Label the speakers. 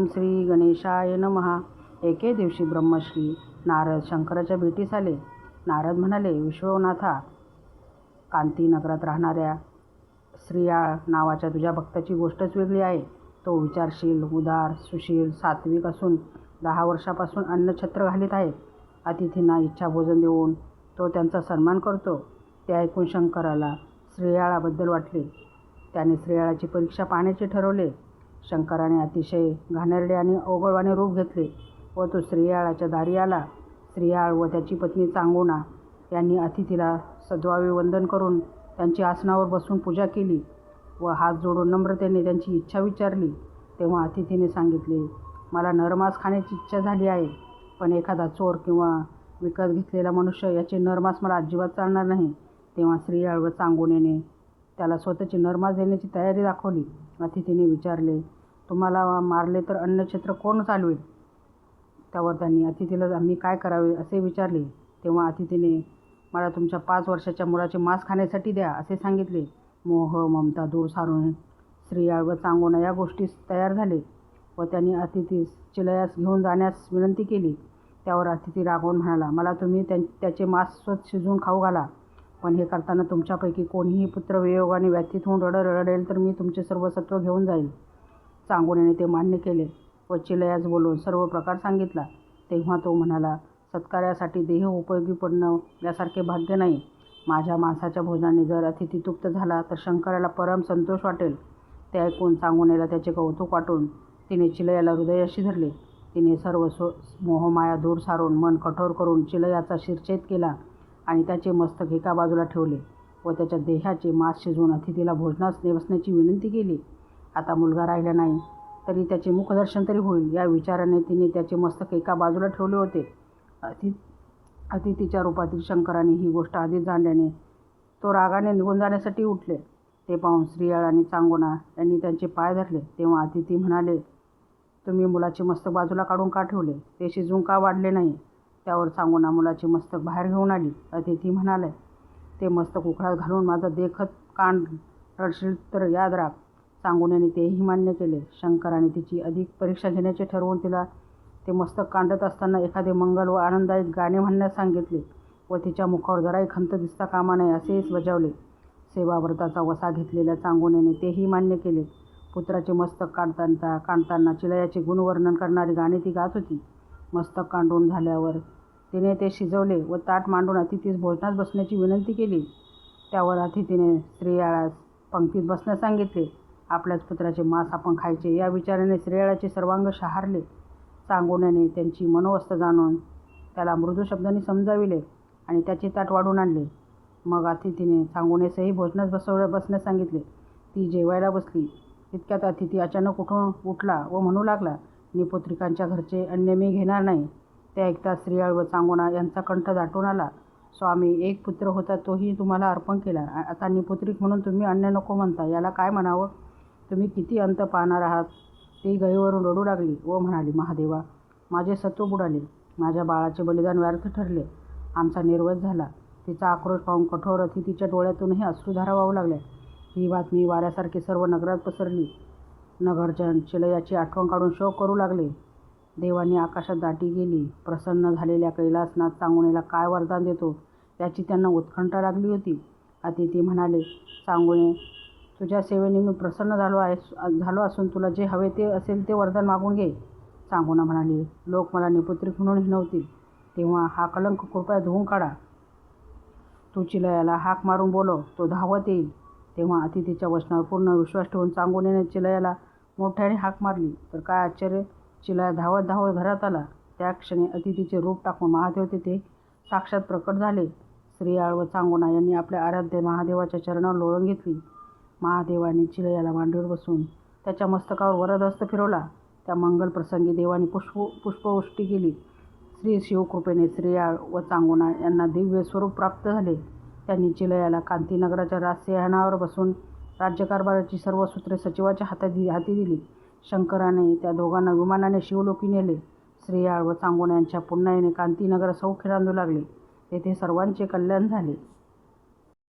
Speaker 1: श्री गणेशाय नमः. एके दिवशी ब्रह्मश्री नारद शंकराच्या भेटीस आले. नारद म्हणाले, विश्वनाथा, कांतीनगरात राहणाऱ्या श्रीयाळ नावाच्या तुझ्या भक्ताची गोष्टच वेगळी आहे. तो विचारशील, उदार, सुशील, सात्विक असून 10 वर्षापासून अन्नछत्र घालीत आहे. अतिथींना इच्छा भोजन देऊन तो त्यांचा सन्मान करतो. ते ऐकून शंकराला श्रीयाळाबद्दल वाटले. त्याने श्रीयाळाची परीक्षा पाहण्याचे ठरवले. शंकराने अतिशय घाणेरडे आणि ओघळवाणे रूप घेतले व तो श्रीयाळाच्या दारी आला. श्रीयाळ व त्याची पत्नी चांगोना यांनी अतिथीला सद्भावे वंदन करून त्यांची आसनावर बसून पूजा केली व हात जोडून नम्रतेने त्यांची इच्छा विचारली. तेव्हा अतिथीने सांगितले, मला नरमास खाण्याची इच्छा झाली आहे, पण एखादा चोर किंवा विकत घेतलेला मनुष्य याचे नरमास मला अजिबात चालणार नाही. तेव्हा श्रीयाळ व चांगोनेने त्याला स्वतःची नरमास देण्याची तयारी दाखवली. अतिथीने विचारले, तुम्हाला मारले तर अन्नछत्र कोण चालवेल? त्यावर त्यांनी अतिथीला आम्ही काय करावे असे विचारले. तेव्हा अतिथीने मला तुमच्या 5 वर्षाच्या मुलाचे मांस खाण्यासाठी द्या असे सांगितले. मोह ममता दूर सारून श्रीयाळ व चांगोना या गोष्टीस तयार झाले व त्यांनी अतिथीस चिलयास घेऊन जाण्यास विनंती केली. त्यावर अतिथी रागवून म्हणाला, मला तुम्ही त्याचे मांस स्वतः शिजवून खाऊ घाला, पण हे करताना तुमच्यापैकी कोणीही पुत्र वियोगाने व्यथित होऊन रडेल तर मी तुमचे सर्व सत्व घेऊन जाईल. चांगोनेने ते मान्य केले व चिलयास बोलवून सर्व प्रकार सांगितला. तेव्हा तो म्हणाला, सत्कार्यासाठी देह उपयोगी पडणं यासारखे भाग्य नाही. माझ्या मांसाच्या भोजनाने जर अतिथी तृप्त झाला तर शंकराला परम संतोष वाटेल. ते ऐकून चांगोनेला त्याचे कौतुक वाटून तिने चिलयाला हृदयाशी धरले. तिने सर्व मोहमाया दूर सारून मन कठोर करून चिलयाचा शिरच्छेद केला आणि त्याचे मस्तक एका बाजूला ठेवले व त्याच्या देहाचे मांस शिजवून अतिथीला भोजनास बसण्याची विनंती केली. आता मुलगा राहिला नाही तरी त्याचे मुखदर्शन तरी होईल या विचाराने तिने त्याचे मस्तक एका बाजूला ठेवले होते. अतिथीच्या रूपातील शंकराने ही गोष्ट आधीच जाणल्याने तो रागाने निघून जाण्यासाठी उठले. ते पाहून श्रीयाळ आणि चांगोना यांनी त्यांचे पाय धरले. तेव्हा अतिथी म्हणाले, तुम्ही मुलाचे मस्तक बाजूला काढून का ठेवले? ते शिजवून का वाढले नाही? त्यावर चांगोना मुलाचे मस्तक बाहेर घेऊन आली. अतिथी म्हणाले, ते मस्तक उकळात घालून माझा देखत कान रडशील तर याद राख. चांगोन्याने तेही मान्य केले. शंकराने तिची अधिक परीक्षा घेण्याचे ठरवून तिला ते मस्तक कांडत असताना एखादे मंगल व आनंददायक गाणे म्हणण्यास सांगितले व तिच्या मुखावर जराही खंत दिसता कामा नये असेच बजावले. सेवाव्रताचा वसा घेतलेल्या चांगोनेने तेही मान्य केले. पुत्राचे मस्तक काढताना चिलयाचे गुणवर्णन करणारी गाणी ती गात होती. मस्तक काढून झाल्यावर तिने ते शिजवले व ताट मांडून अतिथीस भोजनास बसण्याची विनंती केली. त्यावर अतिथीने श्रीयाळास पंक्तीत बसण्यास सांगितले. आपल्याच पुत्राचे मांस आपण खायचे या विचाराने श्रीयाळाचे सर्वांग शहारले. चांगोन्याने त्यांची मनोवस्था जाणून त्याला मृदू शब्दांनी समजाविले आणि त्याचे ताट वाढून आणले. मग अतिथीने चांगोनेसही भोजनास बसण्यास सांगितले. ती जेवायला बसली. इतक्यात अतिथी अचानक उठला व म्हणू लागला, निपुत्रिकांच्या घरचे अन्न मी घेणार नाही. ते ऐकताच श्रीयाळ व चांगोना यांचा कंठ दाटून आला. स्वामी, एक पुत्र होता तोही तुम्हाला अर्पण केला. आता निपुत्रिक म्हणून तुम्ही अन्न नको म्हणता, याला काय म्हणावं? तुम्ही किती अंत पाहणार आहात? ती गहिवरून रडू लागली व म्हणाली, महादेवा, माझे सत्व बुडाले. माझ्या बाळाचे बलिदान व्यर्थ ठरले. आमचा निर्वध झाला. तिचा आक्रोश पाहून कठोर अतिथीच्या डोळ्यातूनही अश्रुधारा वाहू लागल्या. ही बातमी वाऱ्यासारखी सर्व नगरात पसरली. नगरजन चिलयाची आठवण काढून शोक करू लागले. देवांनी आकाशात दाटी गेली. प्रसन्न झालेल्या कैलासनाथ चांगोनेला काय वरदान देतो याची त्यांना उत्कंठा लागली होती. अतिथी म्हणाले, चांगोने, तुझ्या सेवेने मी प्रसन्न झालो असून तुला जे हवे ते असेल ते वरदान मागून घे. चांगोना म्हणाली, लोक मला निपुत्रिक म्हणून हिणवतील, तेव्हा हा कलंक कृपया धुवून काढा. तू चिलयाला हाक मारून बोलव, तो धावत येईल. तेव्हा अतिथीच्या वचनावर पूर्ण विश्वास ठेवून चांगोनेने चिलयाला मोठ्याने हाक मारली. तर काय आश्चर्य, चिलया धावत घरात आला. त्या क्षणी अतिथीचे रूप टाकून महादेव तेथे साक्षात प्रकट झाले. श्रीयाळ व चांगोना यांनी आपल्या आराध्य महादेवाच्या चरणावर लोळण घेतली. महादेवाने चिलयाला मांडीवर बसून त्याच्या मस्तकावर वरदहस्त फिरवला. त्या मंगल प्रसंगी देवाने पुष्पवृष्टी केली. श्री शिवकृपेने श्रीयाळ व चांगोना यांना दिव्य स्वरूप प्राप्त झाले. त्यांनी चिलयाला कांतीनगराच्या राजसिंहासनावर बसून राज्यकारभाराची सर्व सूत्रे सचिवाच्या हाती दिली. शंकराने त्या दोघांना विमानाने शिवलोकी नेले. श्रीयाळ व चांगोना यांच्या पुन्हा येणे कांतीनगर सौख्य नांदू लागले. तेथे सर्वांचे कल्याण झाले.